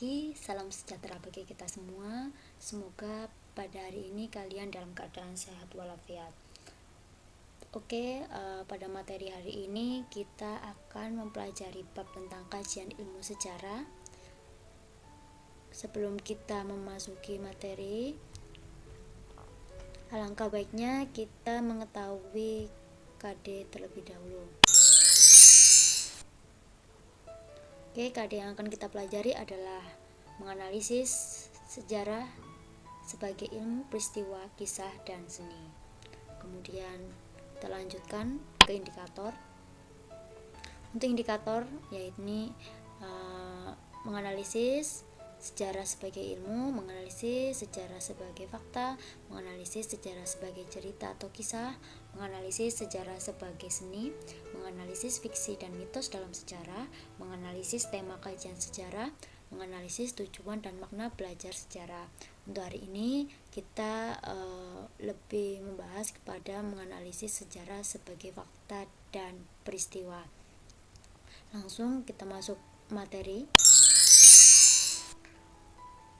pagi, salam sejahtera bagi kita semua. Semoga pada hari ini kalian dalam keadaan sehat walafiat. Pada materi hari ini kita akan mempelajari bab tentang kajian ilmu sejarah. Sebelum kita memasuki materi, alangkah baiknya kita mengetahui KD terlebih dahulu. KD yang akan kita pelajari adalah menganalisis sejarah sebagai ilmu peristiwa, kisah, dan seni. Kemudian kita lanjutkan ke indikator. Untuk indikator yaitu menganalisis sejarah sebagai ilmu, menganalisis sejarah sebagai fakta, menganalisis sejarah sebagai cerita atau kisah, menganalisis sejarah sebagai seni, menganalisis fiksi dan mitos dalam sejarah, menganalisis tema kajian sejarah, menganalisis tujuan dan makna belajar sejarah. Untuk hari ini kita lebih membahas kepada menganalisis sejarah sebagai fakta dan peristiwa. Langsung kita masuk materi.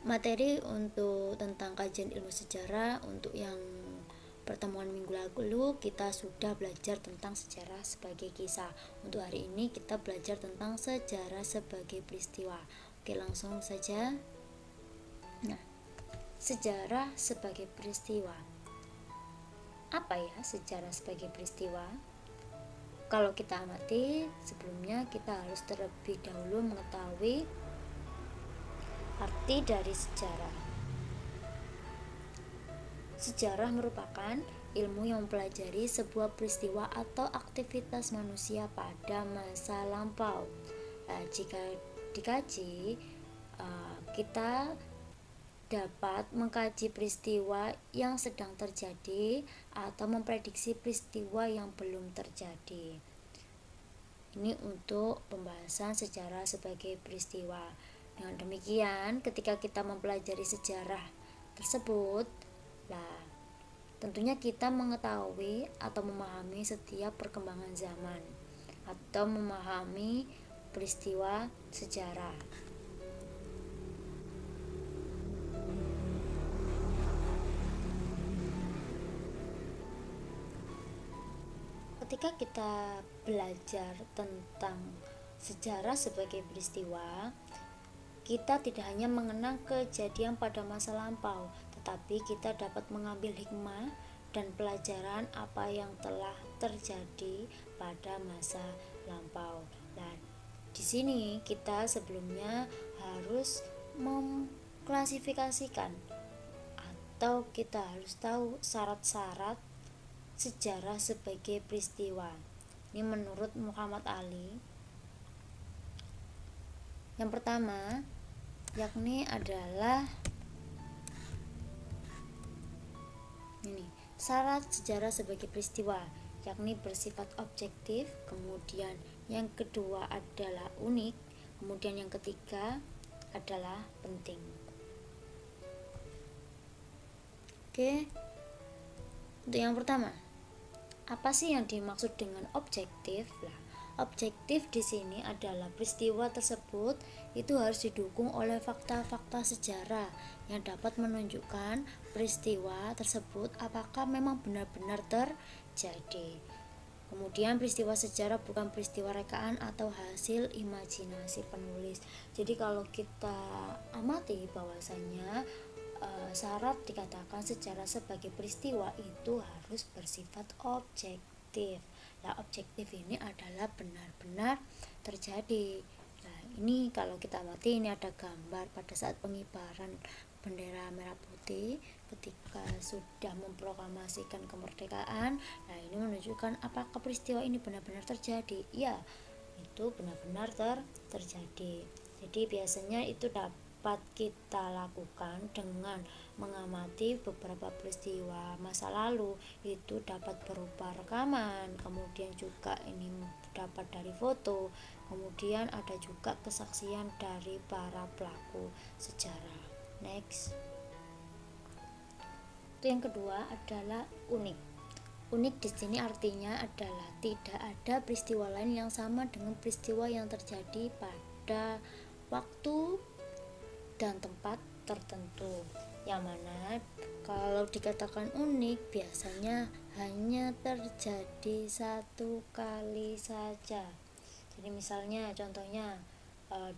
Materi untuk tentang kajian ilmu sejarah, untuk yang pertemuan minggu lalu kita sudah belajar tentang sejarah sebagai kisah. Untuk hari ini kita belajar tentang sejarah sebagai peristiwa. Langsung saja. Nah, sejarah sebagai peristiwa. Apa ya sejarah sebagai peristiwa? Kalau kita amati, sebelumnya kita harus terlebih dahulu mengetahui arti dari sejarah. Sejarah merupakan ilmu yang mempelajari sebuah peristiwa atau aktivitas manusia pada masa lampau. Jika dikaji, kita dapat mengkaji peristiwa yang sedang terjadi atau memprediksi peristiwa yang belum terjadi. Ini untuk pembahasan sejarah sebagai peristiwa. Dengan demikian, ketika kita mempelajari sejarah tersebut, tentunya kita mengetahui atau memahami setiap perkembangan zaman atau memahami peristiwa sejarah. Ketika kita belajar tentang sejarah sebagai peristiwa, kita tidak hanya mengenang kejadian pada masa lampau, tetapi kita dapat mengambil hikmah dan pelajaran apa yang telah terjadi pada masa lampau. Di sini kita sebelumnya harus mengklasifikasikan atau kita harus tahu syarat-syarat sejarah sebagai peristiwa. Ini menurut Muhammad Ali. Yang pertama yakni adalah syarat sejarah sebagai peristiwa, yakni bersifat objektif. Kemudian yang kedua adalah unik. Kemudian yang ketiga adalah penting. Untuk yang pertama, apa sih yang dimaksud dengan objektif? Objektif di sini adalah peristiwa tersebut itu harus didukung oleh fakta-fakta sejarah yang dapat menunjukkan peristiwa tersebut apakah memang benar-benar terjadi. Kemudian peristiwa sejarah bukan peristiwa rekaan atau hasil imajinasi penulis. Jadi kalau kita amati bahwasanya syarat dikatakan sejarah sebagai peristiwa itu harus bersifat objektif. Objektif ini adalah benar-benar terjadi. Ini kalau kita amati, ini ada gambar pada saat pengibaran bendera merah putih ketika sudah memproklamasikan kemerdekaan. Ini menunjukkan apakah peristiwa ini benar-benar terjadi. Ya, itu benar-benar terjadi. Jadi biasanya itu dapat kita lakukan dengan mengamati beberapa peristiwa masa lalu. Itu dapat berupa rekaman, kemudian juga ini dapat dari foto, kemudian ada juga kesaksian dari para pelaku sejarah. Next. Yang kedua adalah unik. Unik di sini artinya adalah tidak ada peristiwa lain yang sama dengan peristiwa yang terjadi pada waktu dan tempat tertentu, yang mana kalau dikatakan unik biasanya hanya terjadi satu kali saja. Jadi misalnya contohnya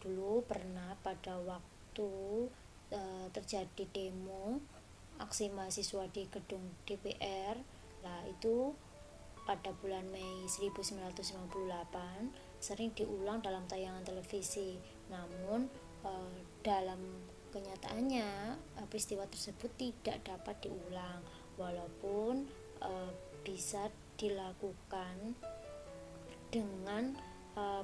dulu pernah pada waktu terjadi demo aksi mahasiswa di gedung DPR. Nah, itu pada bulan Mei 1998 sering diulang dalam tayangan televisi. Namun dalam kenyataannya peristiwa tersebut tidak dapat diulang, walaupun bisa dilakukan dengan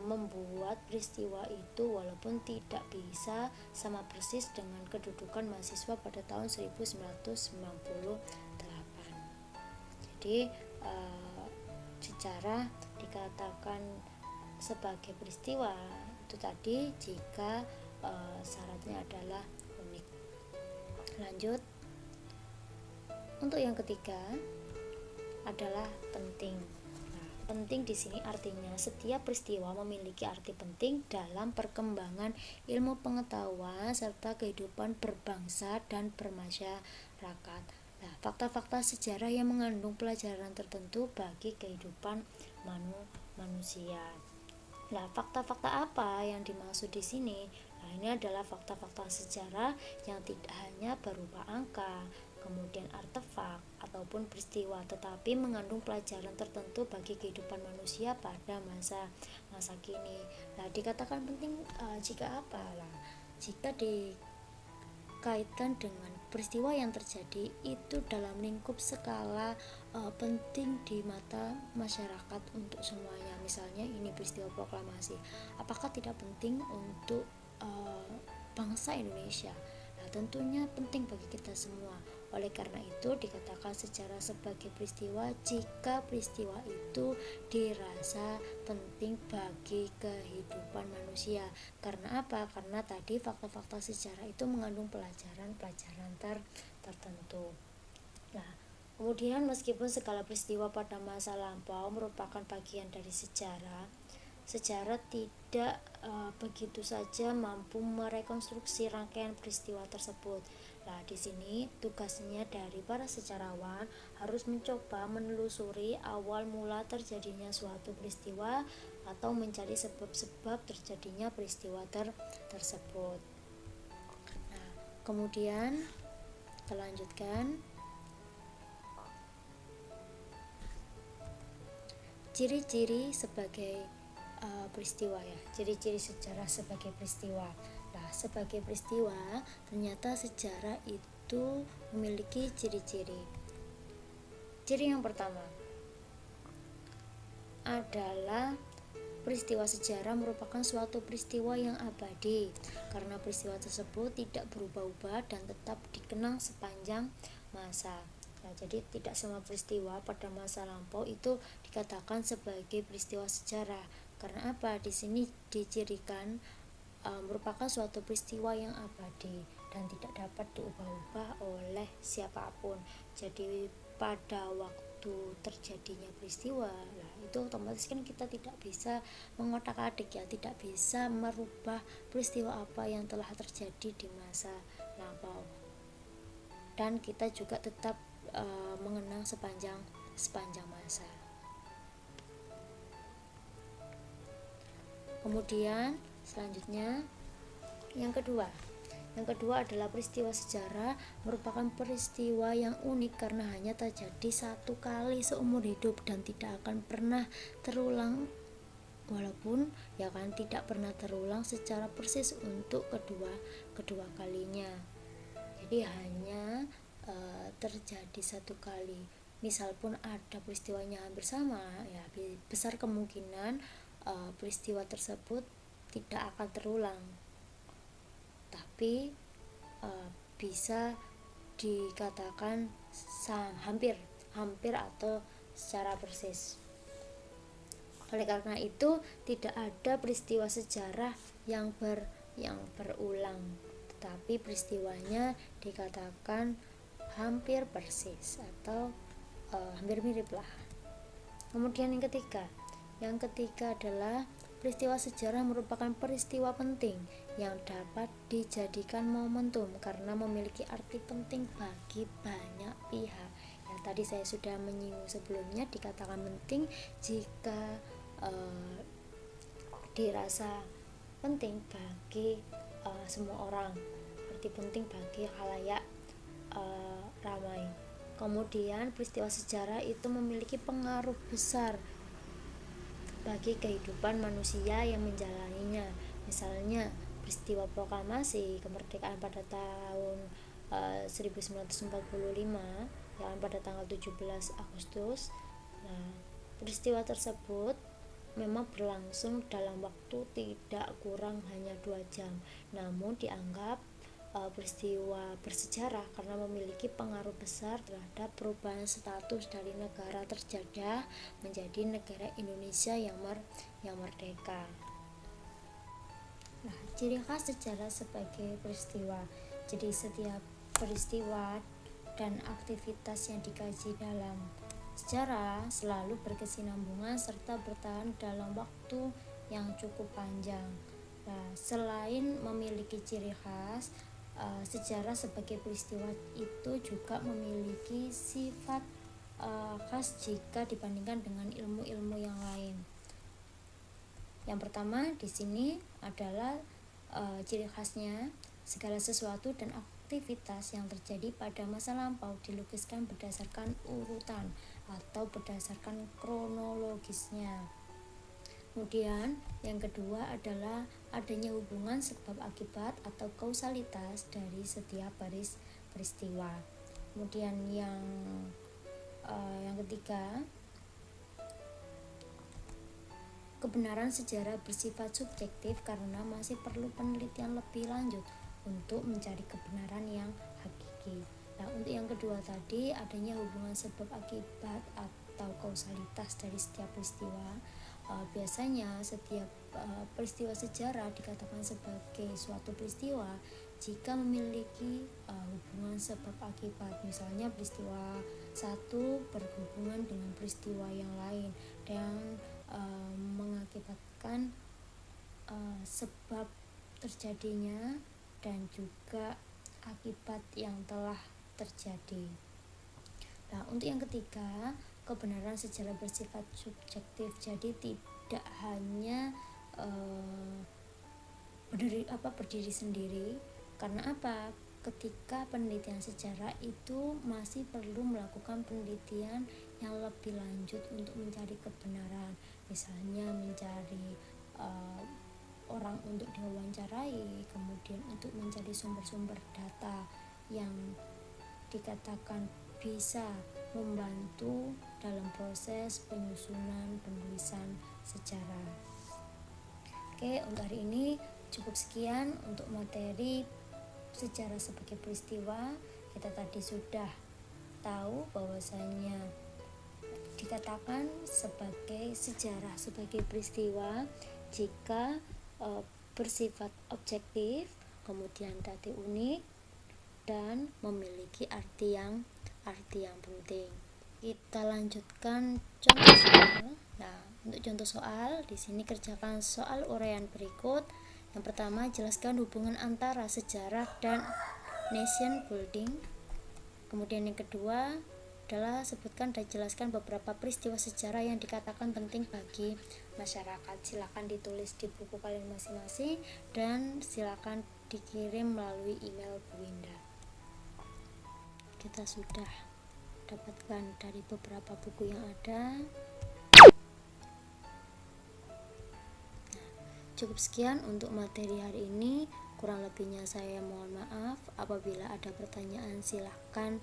membuat peristiwa itu walaupun tidak bisa sama persis dengan kedudukan mahasiswa pada tahun 1998. Jadi secara dikatakan sebagai peristiwa itu tadi jika syaratnya adalah unik. Lanjut, untuk yang ketiga adalah penting. Penting di sini artinya setiap peristiwa memiliki arti penting dalam perkembangan ilmu pengetahuan serta kehidupan berbangsa dan bermasyarakat. Nah, fakta-fakta sejarah yang mengandung pelajaran tertentu bagi kehidupan manusia. Nah, fakta-fakta apa yang dimaksud di sini? Nah, ini adalah fakta-fakta sejarah yang tidak hanya berupa angka, kemudian artefak ataupun peristiwa, tetapi mengandung pelajaran tertentu bagi kehidupan manusia pada masa kini. Nah, dikatakan penting jika apa? Lah, jika dikaitkan dengan peristiwa yang terjadi itu dalam lingkup skala penting di mata masyarakat untuk semuanya. Misalnya ini peristiwa proklamasi, apakah tidak penting untuk bangsa Indonesia? Nah, tentunya penting bagi kita semua. Oleh karena itu dikatakan secara sebagai peristiwa jika peristiwa itu dirasa penting bagi kehidupan manusia. Karena apa? Karena tadi fakta-fakta sejarah itu mengandung pelajaran-pelajaran tertentu. Nah, kemudian meskipun segala peristiwa pada masa lampau merupakan bagian dari sejarah tidak begitu saja mampu merekonstruksi rangkaian peristiwa tersebut. Nah, di sini tugasnya dari para sejarawan harus mencoba menelusuri awal mula terjadinya suatu peristiwa atau mencari sebab-sebab terjadinya peristiwa tersebut. Nah, kemudian kita lanjutkan. Ciri-ciri sebagai peristiwa ya, ciri-ciri sejarah sebagai peristiwa. Nah, sebagai peristiwa ternyata sejarah itu memiliki ciri-ciri. Ciri yang pertama adalah peristiwa sejarah merupakan suatu peristiwa yang abadi karena peristiwa tersebut tidak berubah-ubah dan tetap dikenang sepanjang masa. Nah, jadi tidak semua peristiwa pada masa lampau itu dikatakan sebagai peristiwa sejarah. Karena apa? Di sini dicirikan merupakan suatu peristiwa yang abadi dan tidak dapat diubah-ubah oleh siapapun. Jadi pada waktu terjadinya peristiwa, nah itu otomatis kan kita tidak bisa mengotak-atik ya, tidak bisa merubah peristiwa apa yang telah terjadi di masa lampau. Dan kita juga tetap mengenang sepanjang masa. Kemudian selanjutnya yang kedua adalah peristiwa sejarah merupakan peristiwa yang unik karena hanya terjadi satu kali seumur hidup dan tidak akan pernah terulang, walaupun ya kan tidak pernah terulang secara persis untuk kedua kalinya. Jadi hanya terjadi satu kali. Misal pun ada peristiwanya hampir sama, ya besar kemungkinan peristiwa tersebut tidak akan terulang, tapi bisa dikatakan hampir atau secara persis. Oleh karena itu tidak ada peristiwa sejarah yang berulang, tetapi peristiwanya dikatakan hampir persis atau hampir mirip lah. Kemudian yang ketiga adalah peristiwa sejarah merupakan peristiwa penting yang dapat dijadikan momentum karena memiliki arti penting bagi banyak pihak. Yang tadi saya sudah menyinggung sebelumnya, dikatakan penting jika dirasa penting bagi semua orang, arti penting bagi khalayak ramai. Kemudian peristiwa sejarah itu memiliki pengaruh besar bagi kehidupan manusia yang menjalaninya. Misalnya peristiwa proklamasi kemerdekaan pada tahun 1945 yang pada tanggal 17 Agustus. Nah, peristiwa tersebut memang berlangsung dalam waktu tidak kurang hanya 2 jam, namun dianggap peristiwa bersejarah karena memiliki pengaruh besar terhadap perubahan status dari negara terjajah menjadi negara Indonesia yang merdeka. Nah, ciri khas sejarah sebagai peristiwa. Jadi setiap peristiwa dan aktivitas yang dikaji dalam sejarah selalu berkesinambungan serta bertahan dalam waktu yang cukup panjang. Nah, selain memiliki ciri khas, sejarah sebagai peristiwa itu juga memiliki sifat khas jika dibandingkan dengan ilmu-ilmu yang lain. Yang pertama di sini adalah ciri khasnya, segala sesuatu dan aktivitas yang terjadi pada masa lampau dilukiskan berdasarkan urutan atau berdasarkan kronologisnya. Kemudian yang kedua adalah adanya hubungan sebab akibat atau kausalitas dari setiap peristiwa. Kemudian yang ketiga, kebenaran sejarah bersifat subjektif karena masih perlu penelitian lebih lanjut untuk mencari kebenaran yang hakiki. Nah, untuk yang kedua tadi, adanya hubungan sebab akibat atau kausalitas dari setiap peristiwa. Biasanya setiap peristiwa sejarah dikatakan sebagai suatu peristiwa jika memiliki hubungan sebab akibat. Misalnya peristiwa satu berhubungan dengan peristiwa yang lain dan mengakibatkan sebab terjadinya dan juga akibat yang telah terjadi. Nah, untuk yang ketiga, kebenaran sejarah bersifat subjektif, jadi tidak hanya berdiri sendiri. Karena apa? Ketika penelitian sejarah itu masih perlu melakukan penelitian yang lebih lanjut untuk mencari kebenaran, misalnya mencari orang untuk diwawancarai, kemudian untuk mencari sumber-sumber data yang dikatakan bisa membantu dalam proses penyusunan penulisan sejarah. Oke, untuk hari ini cukup sekian untuk materi sejarah sebagai peristiwa. Kita tadi sudah tahu bahwasanya dikatakan sebagai sejarah sebagai peristiwa jika bersifat objektif, kemudian tadi unik dan memiliki arti yang penting. Kita lanjutkan contoh soal. Nah, untuk contoh soal di sini kerjakan soal uraian berikut. Yang pertama, jelaskan hubungan antara sejarah dan nation building. Kemudian yang kedua adalah sebutkan dan jelaskan beberapa peristiwa sejarah yang dikatakan penting bagi masyarakat. Silakan ditulis di buku kalian masing-masing dan silakan dikirim melalui email Bu Winda. Kita sudah dapatkan dari beberapa buku yang ada. Cukup sekian untuk materi hari ini. Kurang lebihnya saya mohon maaf. Apabila ada pertanyaan silahkan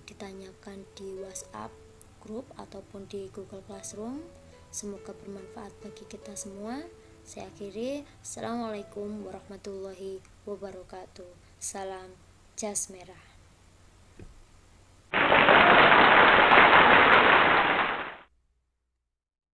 ditanyakan di WhatsApp grup ataupun di Google Classroom. Semoga bermanfaat bagi kita semua. Saya akhiri. Assalamualaikum warahmatullahi wabarakatuh. Salam jas merah.